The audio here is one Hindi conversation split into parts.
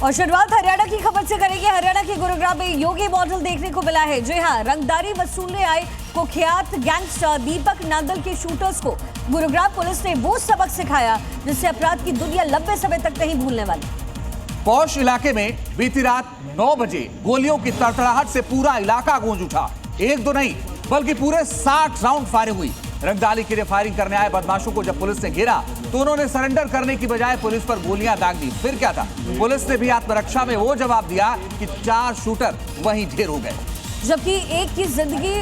और शुरुआत हरियाणा की खबर से करेंगे। हरियाणा के गुरुग्राम में योगी मॉडल देखने को मिला है। जी हां, रंगदारी वसूलने आए कुख्यात गैंगस्टर दीपक नांदल के शूटर्स को गुरुग्राम पुलिस ने वो सबक सिखाया जिससे अपराध की दुनिया लंबे समय तक नहीं भूलने वाली। पौष इलाके में बीती रात 9 बजे गोलियों की तड़तड़ाहट से पूरा इलाका गूंज उठा। एक दो नहीं बल्कि पूरे 60 राउंड फायरिंग हुई। रंगदारी के लिए फायरिंग करने आए बदमाशों को जब पुलिस ने घेरा तो उन्होंने सरेंडर करने की बजाय पुलिस पर गोलियां दाग दी। फिर क्या था, पुलिस ने भी आत्मरक्षा में वो जवाब दिया कि 4 शूटर वहीं ढेर हो गए, जबकि एक की जिंदगी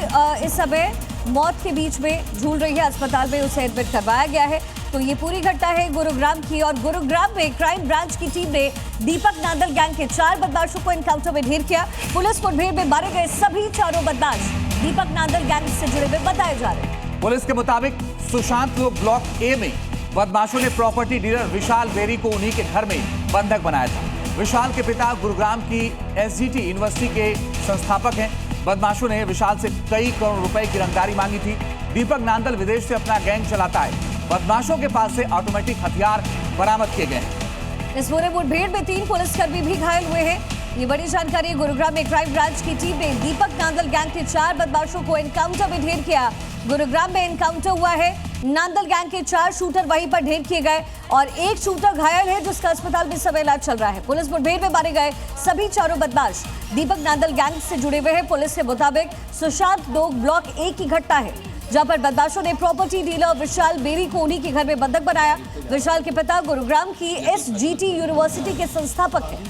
इस समय मौत के बीच में झूल रही है। अस्पताल में उसे एडमिट करवाया गया है। तो ये पूरी घटना है गुरुग्राम की, और गुरुग्राम में क्राइम ब्रांच की टीम ने दीपक नांदल गैंग के 4 बदमाशों को एनकाउंटर में ढेर किया। पुलिस मुठभेड़ में मारे गए सभी 4 बदमाश दीपक नांदल गैंग से जुड़े हुए बताए जा रहे हैं। पुलिस के मुताबिक सुशांत लोक ब्लॉक ए में बदमाशों ने प्रॉपर्टी डीलर विशाल बेरी को उन्हीं के घर में बंधक बनाया था। विशाल के पिता गुरुग्राम की एसजीटी यूनिवर्सिटी के संस्थापक हैं। बदमाशों ने विशाल से कई करोड़ रुपए की रंगदारी मांगी थी। दीपक नांदल विदेश से अपना गैंग चलाता है। बदमाशों के पास से ऑटोमेटिक हथियार बरामद किए गए हैं। इस पूरे मुठभेड़ में 3 पुलिसकर्मी भी घायल हुए हैं। ये बड़ी जानकारी। गुरुग्राम में क्राइम ब्रांच की टीम ने दीपक नांदल गैंग के 4 बदमाशों को एनकाउंटर में ढेर किया। गुरुग्राम में एनकाउंटर हुआ है। नांदल गैंग के 4 शूटर वहीं पर ढेर किए गए और एक शूटर घायल है जिसका अस्पताल में समय इलाज चल रहा है। पुलिस मुठभेड़ में मारे गए सभी 4 बदमाश दीपक नांदल गैंग से जुड़े हुए हैं। पुलिस के मुताबिक सुशांत लोक ब्लॉक ए की घटना है, जहां पर बदमाशों ने प्रॉपर्टी डीलर विशाल बेरी को उन्हीं के घर में बंधक बनाया। विशाल के पिता गुरुग्राम की एसजीटी यूनिवर्सिटी के संस्थापक हैं।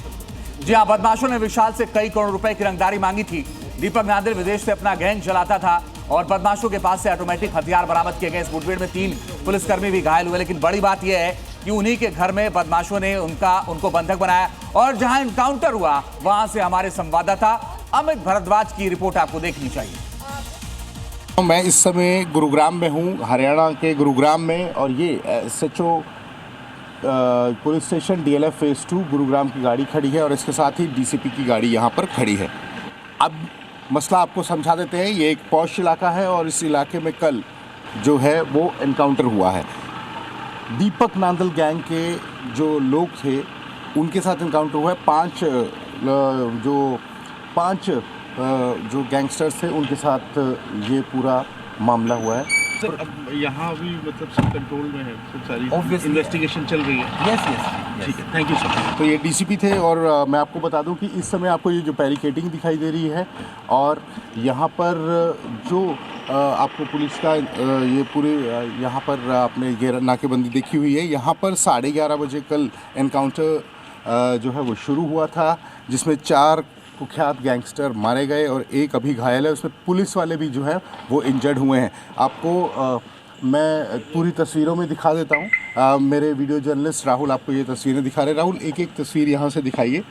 जी हां, बदमाशों ने विशाल से कई करोड़ रुपए की रंगदारी मांगी थी। दीपक नांदल विदेश से अपना गैंग चलाता था और बदमाशों के पास से ऑटोमेटिक हथियार बरामद किए गए। इस मुठभेड़ में 3 पुलिसकर्मी भी घायल हुए। लेकिन बड़ी बात यह है कि उन्हीं के घर में बदमाशों ने उनको बंधक बनाया और जहां एनकाउंटर हुआ वहां से हमारे संवाददाता अमित भारद्वाज की रिपोर्ट आपको देखनी चाहिए। मैं इस समय गुरुग्राम में हूँ, हरियाणा के गुरुग्राम में, और ये SHO police station DLF phase 2 Gurugram की गाड़ी खड़ी है और इसके साथ ही डीसीपी की गाड़ी यहाँ पर खड़ी है। अब मसला आपको समझा देते हैं। ये एक पॉश इलाका है और इस इलाके में कल जो है वो एनकाउंटर हुआ है। दीपक नांदल गैंग के जो लोग थे उनके साथ एनकाउंटर हुआ है। 5 जो गैंगस्टर्स थे उनके साथ ये पूरा मामला हुआ है। सर, अब यहाँ अभी मतलब सब कंट्रोल में है, सब सारी इन्वेस्टिगेशन चल रही है। यस, ठीक है, थैंक यू सर। तो ये डीसीपी थे और मैं आपको बता दूं कि इस समय आपको ये जो बैरिकेडिंग दिखाई दे रही है और यहाँ पर जो आपको पुलिस का ये पूरे यहाँ पर आपने ये नाकेबंदी देखी हुई है। यहाँ पर 11:30 बजे कल एनकाउंटर जो है वो शुरू हुआ था, जिसमें 4 कुख्यात गैंगस्टर मारे गए और एक अभी घायल है। उसमें पुलिस वाले भी जो है वो इंजर्ड हुए हैं। आपको मैं पूरी तस्वीरों में दिखा देता हूँ। मेरे वीडियो जर्नलिस्ट राहुल आपको ये तस्वीरें दिखा रहे हैं। राहुल, एक तस्वीर यहाँ से दिखाइए।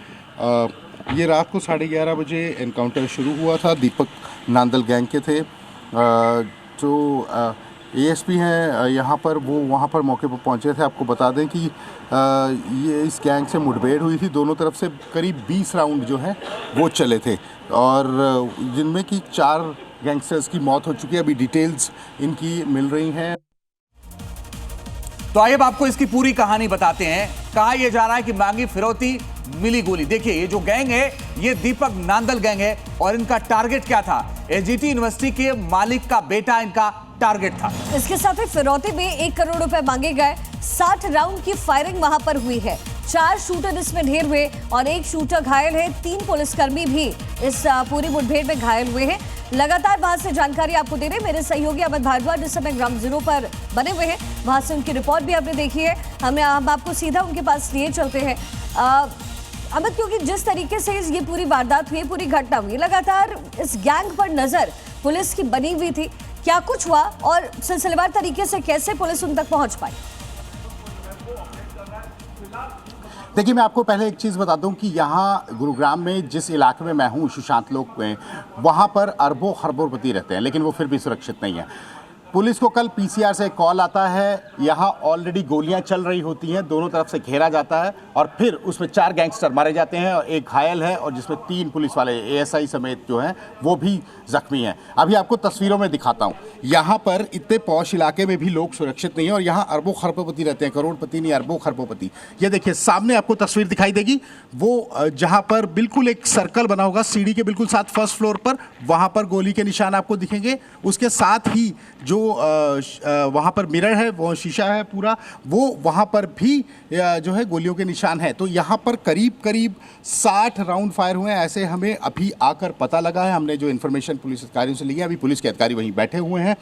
ये रात को 11:30 बजे एनकाउंटर शुरू हुआ था। दीपक नांदल गैंग के थे। जो एएसपी हैं यहाँ पर, वो वहाँ पर मौके पर पहुँचे थे। आपको बता दें कि ये इस गैंग से मुठभेड़ हुई थी। दोनों तरफ से करीब 20 राउंड जो हैं वो चले थे और जिनमें कि 4 गैंगस्टर्स की मौत हो चुकी है। अभी डिटेल्स इनकी मिल रही हैं। तो आइए अब आपको इसकी पूरी कहानी बताते हैं। कहा यह जा रहा है कि मांगी फिरौती, मिली गोली। देखिए, ये जो गैंग है ये दीपक नांदल गैंग है और इनका टारगेट क्या था? एसजीटी यूनिवर्सिटी के मालिक का बेटा इनका टारगेट था। इसके साथ ही फिरौती में 1 करोड़ रुपए मांगे गए। 60 राउंड की फायरिंग वहां पर हुई है। 4 शूटर इसमें ढेर हुए और एक शूटर घायल है। 3 पुलिसकर्मी भी इस पूरी मुठभेड़ में घायल हुए हैं। लगातार वहां से जानकारी आपको दे रहे हैं मेरे सहयोगी अमित भारद्वाज, जिस समय ग्राउंड जीरो पर बने हुए हैं। वहां से उनकी रिपोर्ट भी आपने देखी है। हम आपको सीधा उनके पास लिए चलते हैं। अमित, क्योंकि जिस तरीके से ये पूरी वारदात हुई, पूरी घटना हुई, लगातार इस गैंग पर नजर पुलिस की बनी हुई थी। क्या कुछ हुआ और सिलसिलेवार तरीके से कैसे पुलिस उन तक पहुंच पाई? देखिए, मैं आपको पहले एक चीज़ बता दूं कि यहाँ गुरुग्राम में जिस इलाके में मैं हूँ, सुशांत लोक में, वहाँ पर अरबों खरबों पति रहते हैं, लेकिन वो फिर भी सुरक्षित नहीं है। पुलिस को कल पीसीआर से कॉल आता है, यहाँ ऑलरेडी गोलियां चल रही होती हैं, दोनों तरफ से घेरा जाता है और फिर उसमें 4 गैंगस्टर मारे जाते हैं और एक घायल है और जिसमें 3 पुलिस वाले एएसआई समेत जो हैं वो भी जख्मी हैं। अभी आपको तस्वीरों में दिखाता हूँ। यहाँ पर इतने पॉश इलाके में भी लोग सुरक्षित नहीं है और यहाँ अरबों खरबोपति रहते हैं, करोड़पति नहीं अरबों खरबोपति। ये देखिए सामने आपको तस्वीर दिखाई देगी, वो जहाँ पर बिल्कुल एक सर्कल बना होगा सीढ़ी के बिल्कुल साथ फर्स्ट फ्लोर पर, वहाँ पर गोली के निशान आपको दिखेंगे। उसके साथ ही जो वहाँ पर मिरर है, वो शीशा है पूरा, वो वहाँ पर भी जो है गोलियों के निशान हैं। तो यहाँ पर करीब करीब 60 राउंड फायर हुए हैं, ऐसे हमें अभी आकर पता लगा है। हमने जो इन्फॉर्मेशन पुलिस अधिकारियों से ली है, अभी पुलिस के अधिकारी वहीं बैठे हुए हैं।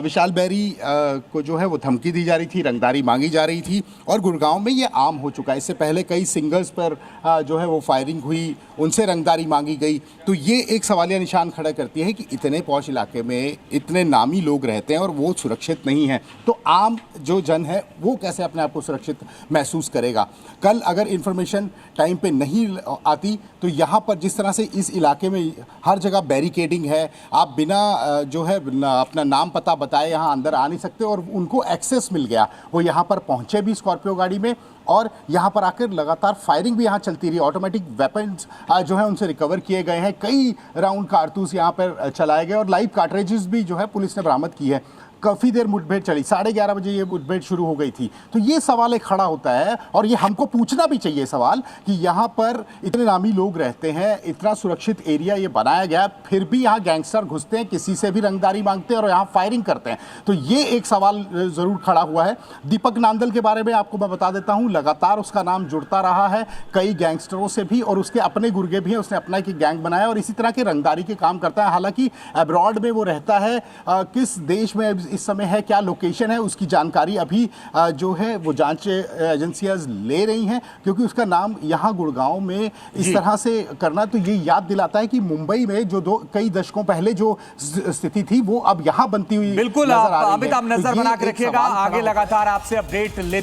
विशाल बैरी को जो है वो धमकी दी जा रही थी, रंगदारी मांगी जा रही थी और गुड़गांव में ये आम हो चुका है। इससे पहले कई सिंगर्स पर जो है वो फायरिंग हुई, उनसे रंगदारी मांगी गई। तो ये एक सवालिया निशान खड़ा करती है कि इतने पॉश इलाके में इतने नामी लोग रहते हैं और वो सुरक्षित नहीं है, तो आम जो जन है वो कैसे अपने आप को सुरक्षित महसूस करेगा। कल अगर इन्फॉर्मेशन टाइम पे नहीं आती तो यहाँ पर जिस तरह से इस इलाके में हर जगह बैरिकेडिंग है, आप बिना जो है अपना नाम पता बताए यहाँ अंदर आ नहीं सकते और उनको एक्सेस मिल गया। वो यहाँ पर पहुँचे भी स्कॉर्पियो गाड़ी में और यहाँ पर आकर लगातार फायरिंग भी यहाँ चलती रही। ऑटोमेटिक वेपन्स जो है उनसे रिकवर किए गए हैं, कई राउंड कारतूस यहाँ पर चलाए गए और लाइव कार्ट्रिजेस भी जो है पुलिस ने बरामद की है। काफ़ी देर मुठभेड़ चली, 11:30 बजे ये मुठभेड़ शुरू हो गई थी। तो ये सवाल एक खड़ा होता है और ये हमको पूछना भी चाहिए सवाल कि यहाँ पर इतने नामी लोग रहते हैं, इतना सुरक्षित एरिया ये बनाया गया, फिर भी यहाँ गैंगस्टर घुसते हैं, किसी से भी रंगदारी मांगते हैं और यहाँ फायरिंग करते हैं। तो ये एक सवाल ज़रूर खड़ा हुआ है। दीपक नांदल के बारे में आपको मैं बता देता हूँ, लगातार उसका नाम जुड़ता रहा है कई गैंगस्टरों से भी और उसके अपने गुर्गे भी हैं। उसने अपना एक गैंग बनाया और इसी तरह के रंगदारी के काम करता है। हालांकि अब्रॉड में वो रहता है, किस देश में इस समय है, क्या लोकेशन है, उसकी जानकारी अभी जो है वो जांच एजेंसियां ले रही हैं, क्योंकि उसका नाम यहाँ गुड़गांव में इस तरह से करना तो ये याद दिलाता है कि मुंबई में जो कई दशकों पहले जो स्थिति थी वो अब यहाँ बनती हुई बिल्कुल नजर आ रही है। अमित, आप नजर तो ये बना के एक रखिएगा, सवाल खड़ा आगे होता है। लगातार आपसे अपडेट लेते